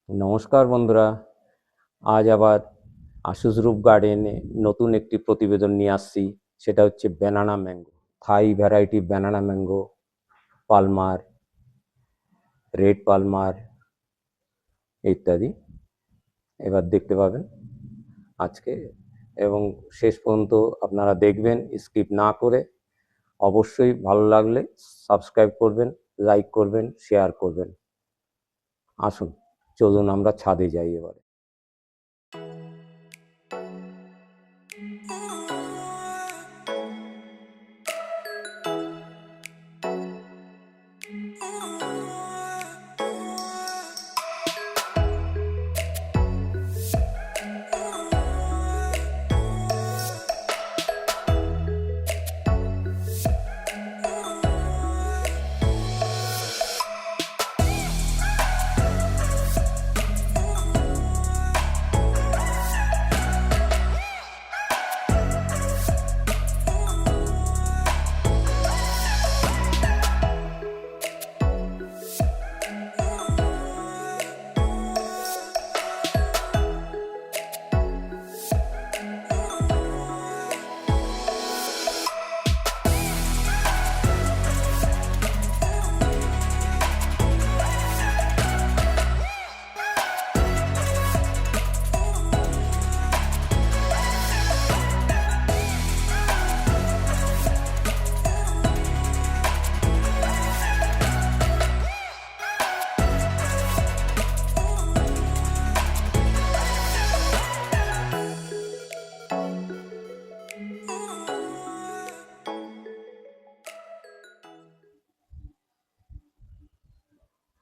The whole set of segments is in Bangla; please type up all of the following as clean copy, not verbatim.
নমস্কার বন্ধুরা, আজ আবার আশুস রূপ গার্ডেনে নতুন একটি প্রতিবেদন নিয়ে আসছি। সেটা হচ্ছে ব্যানানা ম্যাঙ্গো, থাই variety banana mango, Palmer, red Palmer ইত্যাদি। এবার দেখতে পাবেন আজকে, এবং শেষ পর্যন্ত আপনারা দেখবেন স্কিপ না করে। অবশ্যই ভালো লাগলে সাবস্ক্রাইব করবেন, লাইক করবেন, শেয়ার করবেন। আসুন, চলুন আমরা ছাদে যাই এবারে।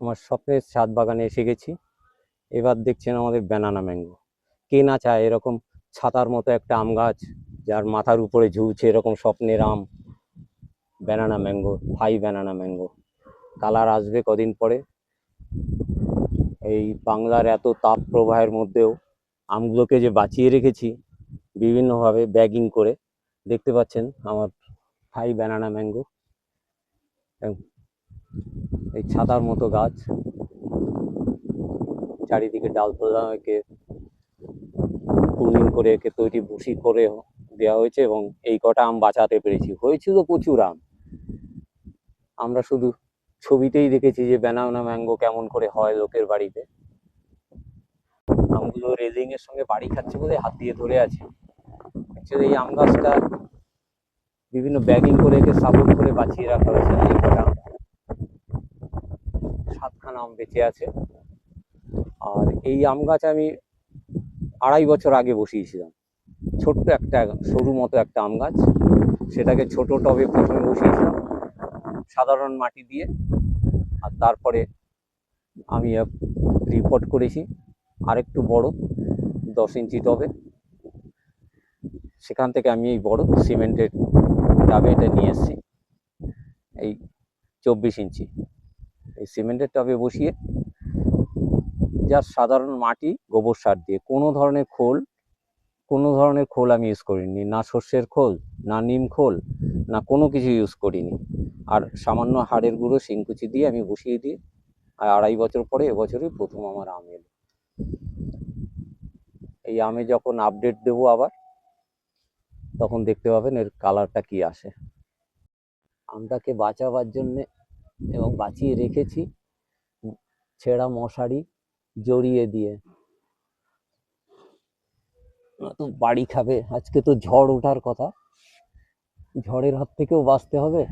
আমার স্বপ্নের ছাদ বাগানে এসে গেছি। এবার দেখছেন আমাদের ব্যানানা ম্যাঙ্গো। কে না চায় এরকম ছাতার মতো একটা আম গাছ, যার মাথার উপরে ঝুলছে এরকম স্বপ্নের আম। ব্যানানা ম্যাঙ্গো, থাই ব্যানানা ম্যাঙ্গো। কালার আসবে কদিন পরে। এই বাংলার এত তাপ প্রবাহের মধ্যেও আমগুলোকে যে বাঁচিয়ে রেখেছি বিভিন্নভাবে ব্যাগিং করে। দেখতে পাচ্ছেন আমার থাই ব্যানানা ম্যাঙ্গো। এই ছাতার মতো গাছ, চারিদিকে ডালপালা একে প্রুনিং করে একে তৈরি বসি করে দেওয়া হয়েছে, এবং এই কটা আম বাঁচাতে পেরেছি। হয়েছিল প্রচুর আম। আমরা শুধু ছবিতেই দেখেছি যে ব্যানানা ম্যাঙ্গো কেমন করে হয় লোকের বাড়িতে। আমগুলো রেলিং এর সঙ্গে বাড়ি খাচ্ছে বলে হাত দিয়ে ধরে আছে। অ্যাকচুয়ালি এই আম গাছটা বিভিন্ন ব্যাগিং করে একে সাপোর্ট করে বাঁচিয়ে রাখা হয়েছে। এই কটা 7খানা আম বেঁচে আছে। আর এই আম গাছ আমি 2.5 বছর আগে বসিয়েছিলাম। ছোট্ট একটা সরু মতো একটা আম গাছ, সেটাকে ছোট টবে প্রথমে বসিয়েছিলাম সাধারণ মাটি দিয়ে। আর তারপরে আমি রিপোর্ট করেছি আরেকটু বড় 10 ইঞ্চি টবে। সেখান থেকে আমি এই বড় সিমেন্টের টবে এটা নিয়ে এসেছি, এই 24 ইঞ্চি। এই সিমেন্টের টবে বসিয়ে যা সাধারণ মাটি, গোবর সার দিয়ে, কোনো ধরনের খোল আমি ইউজ করিনি। না সর্ষের খোল, না নিম খোল, না কোনো কিছু ইউজ করিনি। আর সামান্য হাড়ের গুঁড়ো শিংকুচি দিয়ে আমি বসিয়ে দিই। আর 2.5 বছর পরে এবছরই প্রথম আমার আম এলো। এই আমে যখন আপডেট দেবো আবার, তখন দেখতে পাবেন এর কালারটা কি আসে। আমটাকে বাঁচাবার জন্যে এবং বাঁচিয়ে রেখেছি ছেঁড়া মশারি জড়িয়ে দিয়ে। তো বাড়ি খাবে। আজকে তো ঝড় ওঠার কথা, ঝড়ের হাত থেকেও বাঁচতে হবে,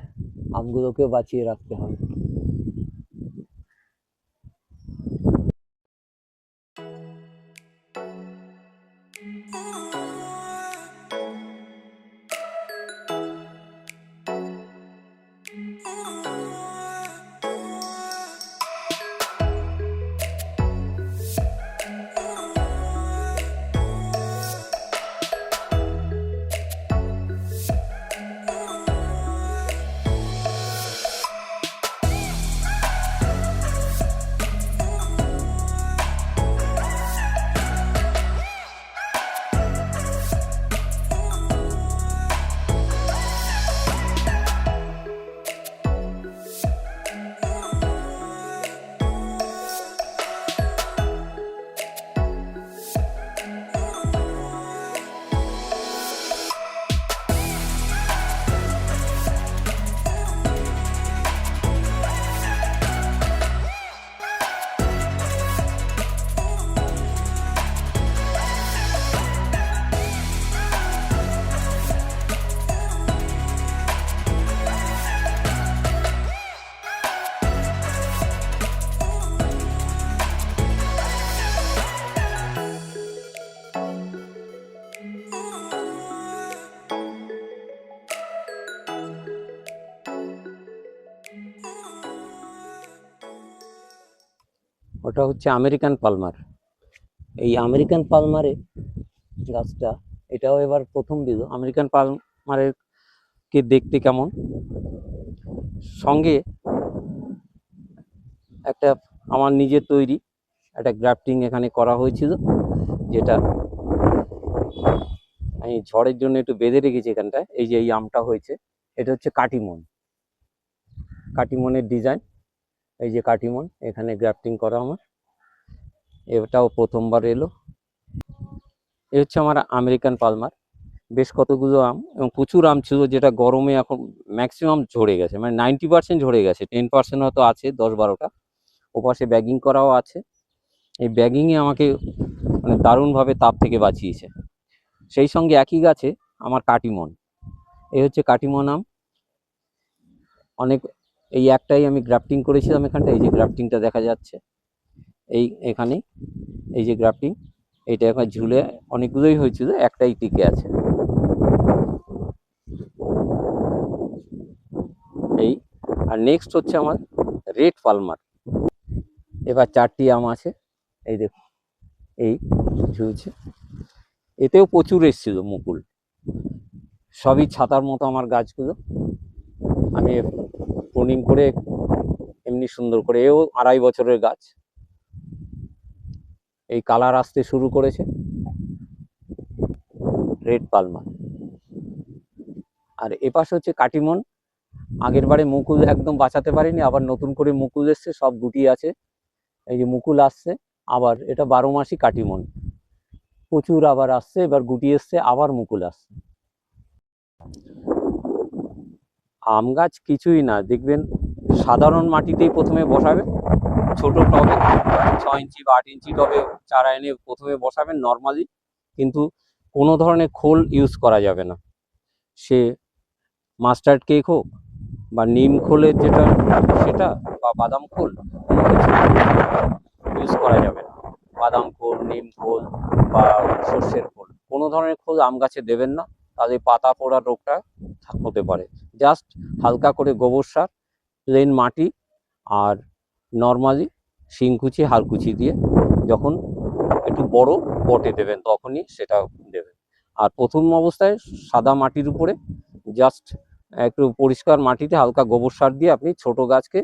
আমগুলোকেও বাঁচিয়ে রাখতে হবে। ওটা হচ্ছে আমেরিকান পালমার। এই আমেরিকান পালমারে গাছটা, এটাও এবার প্রথম বীজ। আমেরিকান পালমারের কে দেখতে কেমন, সঙ্গে একটা আমার নিজের তৈরি একটা গ্রাফটিং এখানে করা হয়েছিল, যেটা আমি ঝড়ের জন্য একটু বেঁধে রেখেছি এখানটায়। এই যে এই আমটা হয়েছে, এটা হচ্ছে কাটিমন, কাটিমনের ডিজাইন। এই যে কাটিমন এখানে গ্রাফটিং করা আমার, এটাও প্রথমবার এলো। এ হচ্ছে আমার আমেরিকান পালমার। বেশ কতগুলো আম এবং প্রচুর আম ছিল, যেটা গরমে এখন ম্যাক্সিমাম ঝরে গেছে, মানে 90% ঝরে গেছে, 10% হয়তো আছে, 10-12টা। ওপাশে ব্যাগিং করাও আছে। এই ব্যাগিংয়ে আমাকে মানে দারুণভাবে তাপ থেকে বাঁচিয়েছে। সেই সঙ্গে একই গাছে আমার কাটিমন, এই হচ্ছে কাটিমন আম। অনেক, এই একটাই আমি গ্রাফটিং করেছিলাম এখানটা, এই যে গ্রাফটিংটা দেখা যাচ্ছে এই এখানে, এই যে গ্রাফটিং, এইটা এখন ঝুলে অনেকগুলোই হয়েছিল, একটাই টিকে আছে। এই আর নেক্সট হচ্ছে আমার রেড পালমার। এবার 4টি আম আছে, এই দেখুন এই ঝুলছে। এতেও প্রচুর এসেছিল মুকুল, সবই ছাতার মতো আমার গাছগুলো। আমি প্রুনিং করে এমনি সুন্দর করে, এও 2.5 বছরের গাছ। এই কালার আসতে শুরু করেছে, রেড পালমার। আর এপাশে হচ্ছে কাটিমন। আগের বারে মুকুল একদম বাঁচাতে পারিনি, আবার নতুন করে মুকুল এসছে, সব গুটি আছে, এই যে মুকুল আসছে আবার। এটা 12 মাসই কাটিমন, প্রচুর আবার আসছে, এবার গুটি এসছে, আবার মুকুল আসছে। আম গাছ কিছুই না, দেখবেন সাধারণ মাটিতেই প্রথমে বসাবেন, ছোট টবে 6 ইঞ্চি বা 8 ইঞ্চি টবে চারা এনে প্রথমে বসাবেন নর্মালি, কিন্তু কোনো ধরনের খোল ইউজ করা যাবে না। সে মাস্টার্ড কেক হোক বা নিম খোলের যেটা সেটা, বা বাদাম খোল, ইউজ করা যাবে না। বাদাম খোল, নিম খোল বা সর্ষের খোল, কোনো ধরনের খোল আম গাছে দেবেন না, তাহলে পাতা পোড়া রোগটা হতে পারে। জাস্ট হালকা করে গোবর সার, প্লেন মাটি আর নর্মালি শিংকুচি হালকুচি দিয়ে যখন একটু বড় পটে দেবেন তখনই সেটা দেবেন। আর প্রথম অবস্থায় সাদা মাটির উপরে জাস্ট একটু পরিষ্কার মাটিতে হালকা গোবর সার দিয়ে আপনি ছোট গাছকে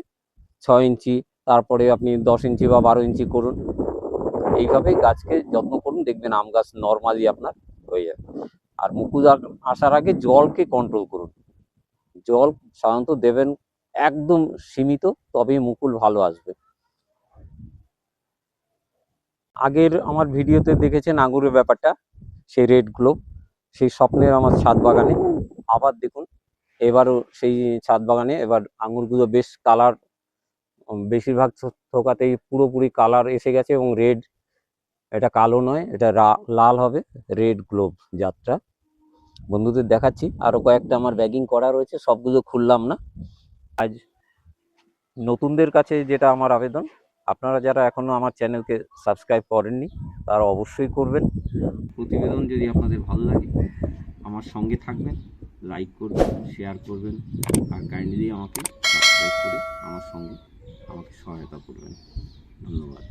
6 ইঞ্চি, তারপরে আপনি 10 ইঞ্চি বা 12 ইঞ্চি করুন। এইভাবেই গাছকে যত্ন করুন, দেখবেন আম গাছ নর্মালি আপনার হয়ে যাবে। আর মুকুল আসার আগে জলকে কন্ট্রোল করুন, জল সাধারণত দেবেন একদম সীমিত, তবেই মুকুল ভালো আসবে। আগের আমার ভিডিওতে দেখেছেন আঙুরের ব্যাপারটা, সেই রেড গ্লোব, সেই স্বপ্নের আমার ছাদ বাগানে আবার দেখুন, এবারও সেই ছাদ বাগানে এবার আঙুরগুলো বেশ কালার, বেশিরভাগ থোকাতেই পুরোপুরি কালার এসে গেছে, এবং রেড, এটা কালো নয়, এটা লাল হবে, রেড গ্লোব জাতটা। বন্ধুদের দেখাচ্ছি, আরও কয়েকটা আমার ব্যাগিং করা রয়েছে, সবগুলো খুললাম না আজ। নতুনদের কাছে যেটা আমার আবেদন, আপনারা যারা এখনও আমার চ্যানেলকে সাবস্ক্রাইব করেননি তারা অবশ্যই করবেন। প্রতিবেদন যদি আপনাদের ভালো লাগে আমার সঙ্গে থাকবেন, লাইক করবেন, শেয়ার করবেন, আর কাইন্ডলি আমাকে সাবস্ক্রাইব করে আমার সঙ্গে আমাকে সহায়তা করবেন। ধন্যবাদ।